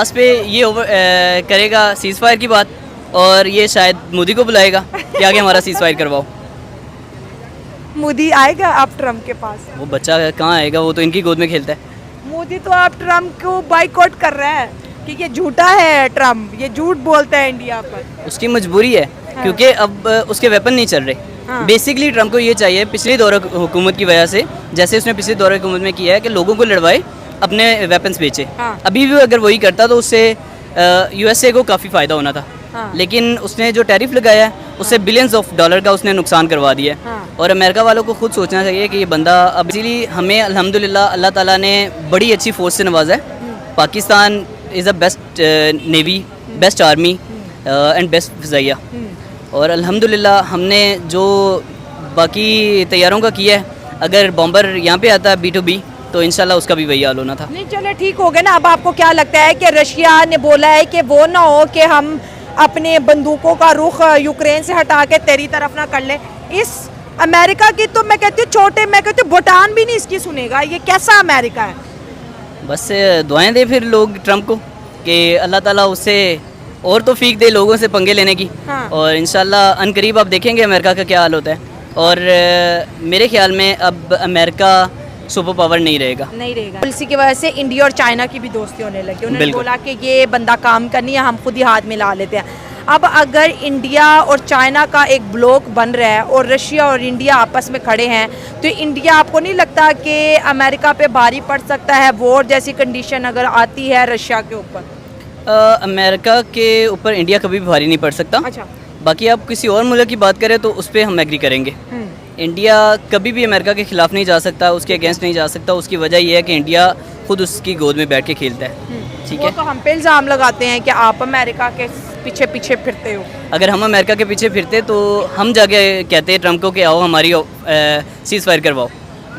उस पे ये करेगा सीज़ फायर की बात और ये शायद मोदी को बुलाएगा कि आगे हमारा सीज़ फायर करवाओ। मोदी आएगा आप ट्रम्प के पास? वो बच्चा कहाँ आएगा, वो तो इनकी गोद में खेलता है। मोदी तो आप ट्रम्प को बाइकआउट कर रहे हैं कि ये झूठा है, ट्रम्प ये झूठ बोलता है इंडिया पर। उसकी मजबूरी है क्योंकि अब उसके वेपन नहीं चल रहे। बेसिकली ट्रम्प को ये चाहिए पिछली दौर हुकूमत की वजह से, जैसे उसने पिछली दौर हुकूमत में किया है कि लोगों को लड़वाए, अपने वेपन्स बेचे। अभी भी अगर वही करता तो उससे यूएसए को काफ़ी फ़ायदा होना था। लेकिन उसने जो टैरिफ लगाया है उससे बिलियंस ऑफ डॉलर का उसने नुकसान करवा दिया है। और अमेरिका वालों को खुद सोचना चाहिए कि ये बंदा अब इसीलिए हमें अल्हम्दुलिल्लाह अल्लाह ताला ने बड़ी अच्छी फोर्स से नवाजा है। Pakistan is a best navy, best army and best फ़िज़ाइया। और अल्हम्दुलिल्लाह हमने जो बाकी तैयारों का किया है, अगर बॉम्बर यहाँ पे आता है B2B तो इंशाल्लाह उसका भी वही हाल होना था। नहीं चलो ठीक हो गया ना। अब आपको क्या लगता है कि रशिया ने बोला है कि वो ना हो कि हम अपने बंदूकों का रुख यूक्रेन से हटा के तेरी तरफ ना कर ले। इस अमेरिका की तो मैं कहती हूँ छोटे, मैं कहती हूँ भूटान भी नहीं इसकी सुनेगा। ये कैसा अमेरिका है? बस दुआएं दे फिर लोग ट्रम्प को कि अल्लाह ताला उससे और तो फीक दे लोगों से पंगे लेने की। और इंशाल्लाह अनकरीब आप देखेंगे अमेरिका का क्या हाल होता है। और मेरे ख्याल में अब अमेरिका सुपर पावर नहीं रहेगा। पॉलिसी की वजह से इंडिया और चाइना की भी दोस्ती होने लगी। उन्होंने बोला कि ये बंदा काम करनी है, हम खुद ही हाथ मिला लेते हैं। अब अगर इंडिया और चाइना का एक ब्लॉक बन रहा है और रशिया और इंडिया आपस में खड़े हैं, तो इंडिया आपको नहीं लगता कि अमेरिका पे भारी पड़ सकता है? वॉर जैसी कंडीशन अगर आती है रशिया के ऊपर? अमेरिका के ऊपर इंडिया कभी भी भारी नहीं पड़ सकता। अच्छा। बाकी आप किसी और मुल्क की बात करें तो उस पर हम एग्री करेंगे। इंडिया कभी भी अमेरिका के खिलाफ नहीं जा सकता, उसके अगेंस्ट नहीं जा सकता। उसकी वजह यह है कि इंडिया खुद उसकी गोद में बैठ के खेलता है। ठीक है, तो हम पे इल्ज़ाम लगाते हैं कि आप अमेरिका के पीछे पीछे फिरते हो। अगर हम अमेरिका के पीछे फिरते तो हम जाके कहते हैं ट्रम्प को कि आओ हमारी सीज़ फायर करवाओ।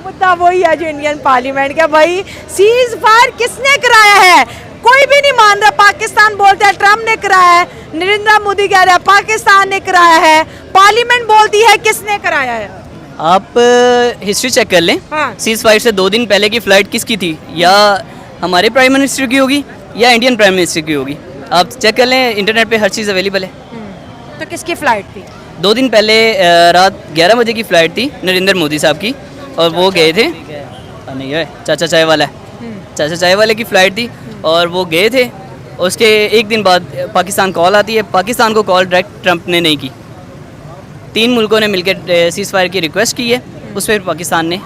मुद्दा वही है जो इंडियन पार्लियामेंट का, भाई सीज़ फायर किसने कराया है? कोई भी नहीं मान रहा। पाकिस्तान बोलते हैं ट्रम्प ने कराया है, नरेंद्र मोदी कह रहा है पाकिस्तान ने कराया है, पार्लियामेंट बोलती है किसने कराया है? आप हिस्ट्री चेक कर लें। सीज़ फायर से 2 दिन पहले की फ़्लाइट किसकी थी? या हमारे प्राइम मिनिस्टर की होगी या इंडियन प्राइम मिनिस्टर की होगी। आप चेक कर लें, इंटरनेट पे हर चीज़ अवेलेबल है। तो किसकी फ़्लाइट थी? 2 दिन पहले रात 11 बजे की फ़्लाइट थी नरेंद्र मोदी साहब की, और वो गए थे। नहीं है, चाचा चाय वाला है, चाचा चाय वाले की फ़्लाइट थी और वो गए थे। उसके एक दिन बाद पाकिस्तान कॉल आती है। पाकिस्तान को कॉल डायरेक्ट ट्रम्प ने नहीं की, 3 मुल्कों ने मिलकर सीज़ फायर की रिक्वेस्ट की है, उस पर पाकिस्तान ने